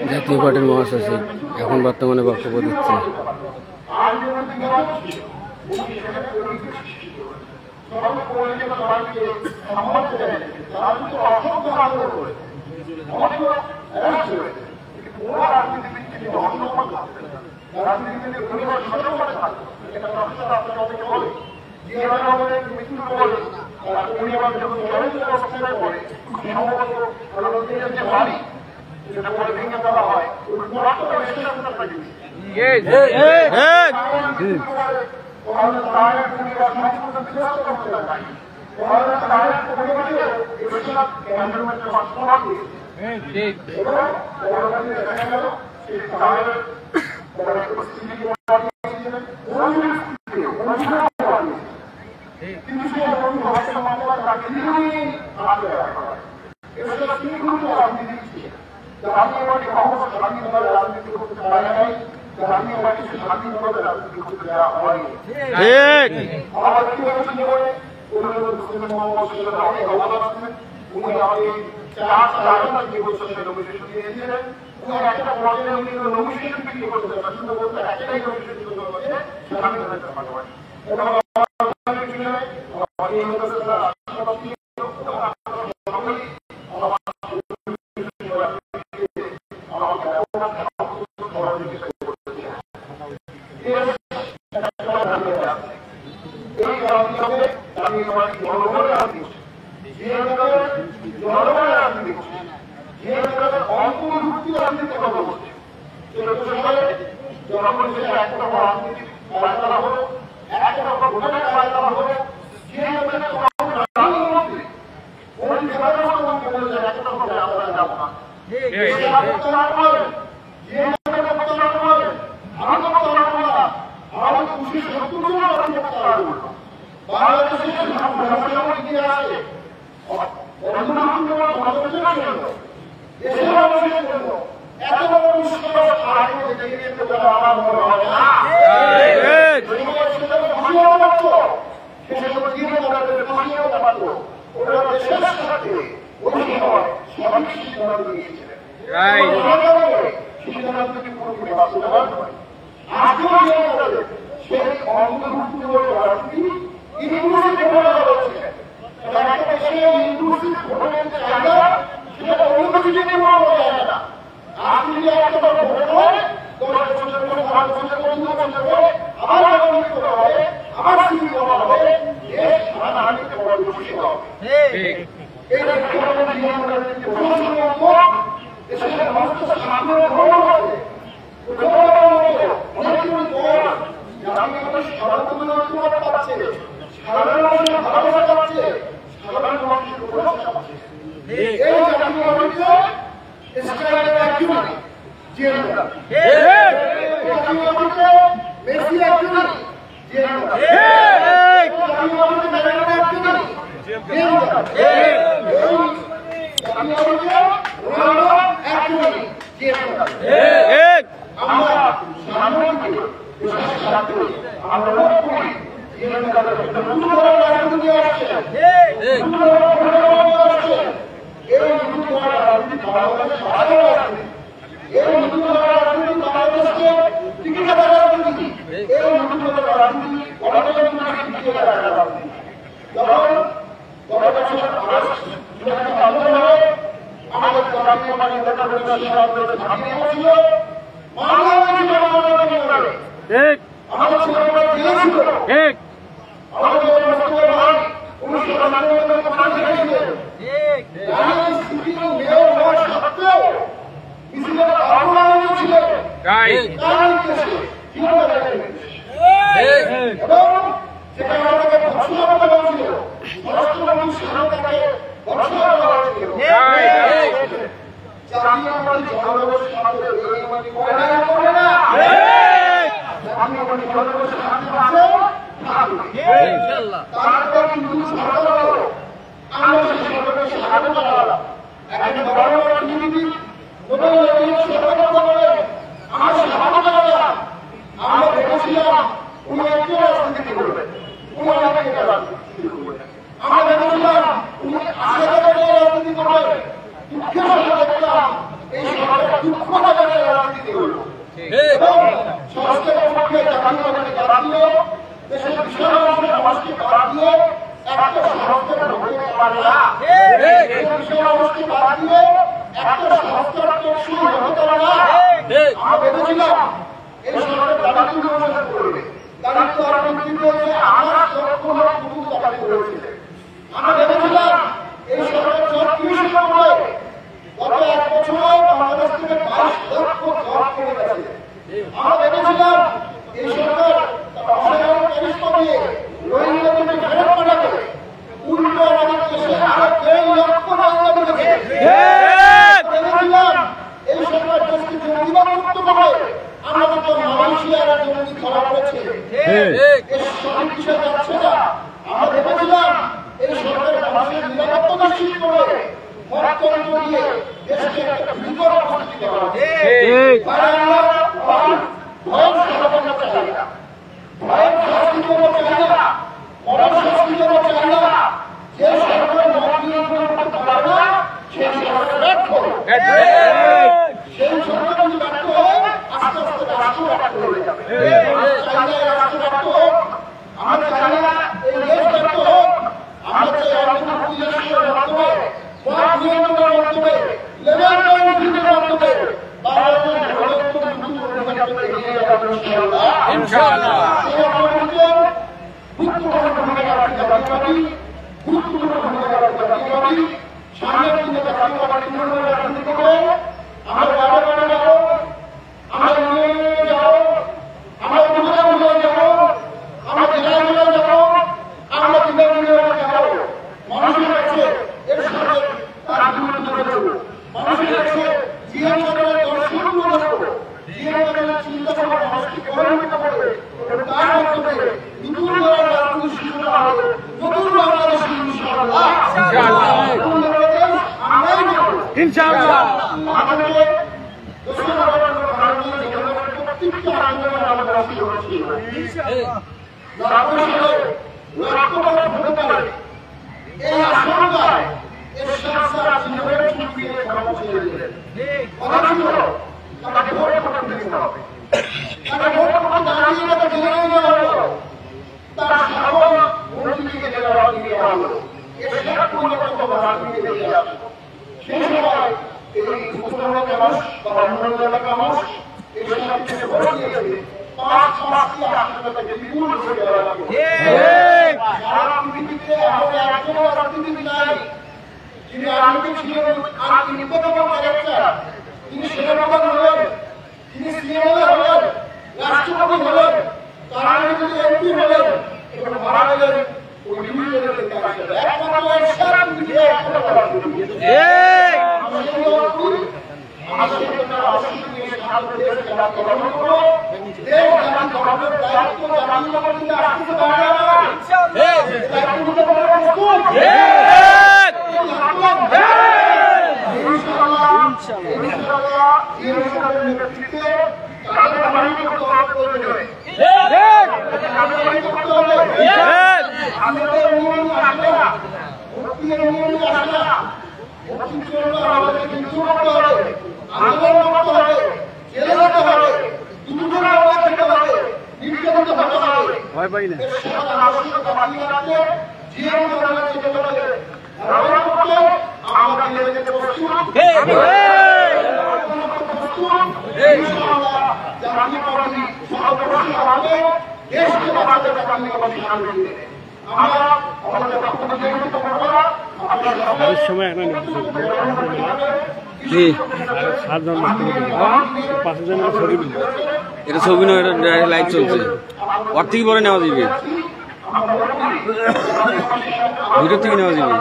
জাতীয় পার্টির মহাসচিব এখন বর্তমানে বক্তব্য দিচ্ছে। তারপর আমরা ভেবেছিলাম উনি একটু রাজনীতি করবেন, উনি আমাকে রাজনীতি করবেন। আমরা ভেবেছিলাম উনি রাজনীতি করবেন, দুঃখের সাথে দেখলাম এই সরকার দুঃখ বাজারে রাজনীতি করল এবং সংস্কারের পক্ষে জাতীয়তাকে বাদ দিয়ে দেশের বিশাল অংশের সমাজকে বাদ দিয়ে একটা সংস্কার হতে পারে না। বিশাল অংশকে বাদ দিয়ে একটা সংস্কার শুরু হতে পারে না। আমরা ভেবেছিলাম এই সরকার দারিদ্র উন্মোচন করবে, দারিদ্র অর্থনীতি রয়েছে আমার লক্ষ্য দারিদ্র রয়েছে। আমরা ভেবেছিলাম এই সরকার জব কমিশন করে গত 1 বছরে বাংলাদেশ থেকে 22 লক্ষ জব করে গেছে। আমরা ভেবেছিলাম এই সরকার অসাধারণ ক্যারিশমা দিয়ে রোহিঙ্গাদের ফেরত পাঠাবে, উল্টো আমাদের দেশে আরো 1.5 লক্ষ রোহিঙ্গা ঢুকেছে। ভেবেছিলাম এই সরকার দেশকে জঙ্গিবাদ মুক্ত করবে, আমাদের তো মালয়েশিয়ার জঙ্গি ধরা পড়েছে, এর সঠিক বিষয় যাচ্ছে না। আমরা ভেবেছিলাম এই সরকারের মানুষের নিরাপত্তা নিশ্চিত করবে, মততন্ত্র দিয়ে দেশকে একটা বিকল্প পরিস্থিতি দেওয়া হবে। ভয়ের সমাধান চাই না, ভয়ের শাস্তি দেওয়া চাই না, মরার শাস্তি দেওয়া চাই না। যে সরকার মত নিয়ন্ত্রণ করতে পারে না সেই সরকার ব্যর্থ হবে। সেই সরকার যদি ব্যর্থ হয় আস্তে আস্তে রাষ্ট্র ব্যর্থ হয়ে যাবে। চাই না রাষ্ট্র ব্যর্থ হোক, আমরা চাই না এই দেশ ব্যর্থ হোক। আমরা চাই অর্থনৈতিক মাধ্যমে, মত নিয়ন্ত্রণের মাধ্যমে, লেভেল প্লেইং ফিল্ডের মাধ্যমে বাংলাদেশের বৃহত্তম ভূমিকা এগিয়ে যাবে ইনশাআল্লাহ। গুরুত্বপূর্ণ ভূমিকা রাখবে জাতীয়তাবাদী, গুরুত্বপূর্ণ ভূমিকা রাখবে জাতীয়তাবাদী। সামনের দিনে জাতীয়তাবাদী রাজনীতি করে আমরা বাড়ি যাবো, আমরা ইউনিয়নে যাবো, আমরা উপজেলায় যাবো, আমরা জেলায় জেলায় যাবো, আমরা বিভাগীয় যাবো। মানুষের কাছে এর সাথে তার জীবন তুলে দেবো, মানুষের কাছে জিয়া সরকারের দর্শন তুলে দেবো, জিয়া সরকারের চিন্তা ভাবনা মানুষকে প্রভাবিত করবে এবং তার মাধ্যমে নতুন ধরনের রাজনীতি শুরু হবে, নতুন বাংলাদেশ ইনশাআল্লাহ। আমরাই করব ইনশাআল্লাহ। আমাদের দোষী বাবার ভারতীয় জনগণের প্রত্যেকটা আন্দোলন আমাদের অংশ ছিল রক্তপাত হতে পারে এই আশঙ্কায় এর সংস্কার জীবনের ঝুঁকি নিয়ে ধর্ম ছেড়ে দিলেন। কথা ছিল তাকে ভোট করতে দিতে হবে, তাকে ভোট করতে দাঁড়িয়ে তাকে জেলে নিয়ে যাওয়া হলো, তার সকল মন্ত্রীকে জেলে দিয়ে দেওয়া হলো। এর সেটা পরিবর্তন রাজনীতি বেরিয়ে আসলো। সেই সময় এই উপজেলার মানুষ বা অন্যান্য এলাকার মানুষ এই সব থেকে ভোট দিয়েছে। 5 মাসই আসলে তাকে বিপুল ভোট দেওয়া লাগবে। সারা পৃথিবীতে এমন একজন রাজনীতিবিদ নাই যিনি রাজনীতি ছিলেন আর ইনকোভেবল ক্যারেক্টার। তিনি সেনাপ্রধান হলেন, তিনি সিএমএলএ হলেন, রাষ্ট্রপতি হলেন, তার যদি এমপি হলেন এবং মারা গেলেন ওই ডিভিশনের নেতা হিসেবে। একমাত্র এরশাদ পৃথিবীতে এখনো রাজনীতি। আমরা সেই অর্থই আমরা সেখানে অসুস্থ নিয়ে সামনে দেশকে জাতীয় গঠন করবো। দেশ জাতি গঠনের দায়িত্ব জাতীয়তাবাদীকে আসতে পারে না। দায়িত্ব নিতে পারে প্রস্তুত। ইনশাআল্লাহ এই সরকারের নেতৃত্বে তাদের বাহিনী করতে হবে। তাদের বাহিনী করতে হবে। আমাদের নিয়ম আসবে না, ভক্তির নিয়ম আসবে না। ভক্তির জন্য আমাদের কিন্তু করতে হবে, আন্দোলন করতে হবে, জেলে যেতে হবে, দুর্যোগ খেতে হবে, নির্যাতিত হতে হবে। ভয় পাই না। আবশ্যকতা বানিয়ে রাখতে জীবন জগতের চেতনাকে ধারণ করতে আমরা লেগে যেতে প্রস্তুত। ইনশাআল্লাহ জাতীয়তাবাদী সর্বপ্রথম হবে, দেশকে বাঁচাতে জাতীয়তাবাদী সামনে দিবে। আমরা আমাদের বক্তব্য নিয়মিত করবো না। আপনার সময় একটা জি 7 জন 5 জনের ছবি, এটা ছবি নয়, এটা লাইভ চলছে। ওর থেকে পরে নেওয়া যাবে, ভিডিও থেকে নেওয়া যাবে।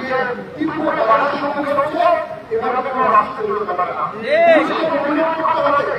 যে তীব্র বাধার সম্মুখীন হচ্ছে এভাবে কোনো রাষ্ট্র চলতে পারে না। করতে হবে,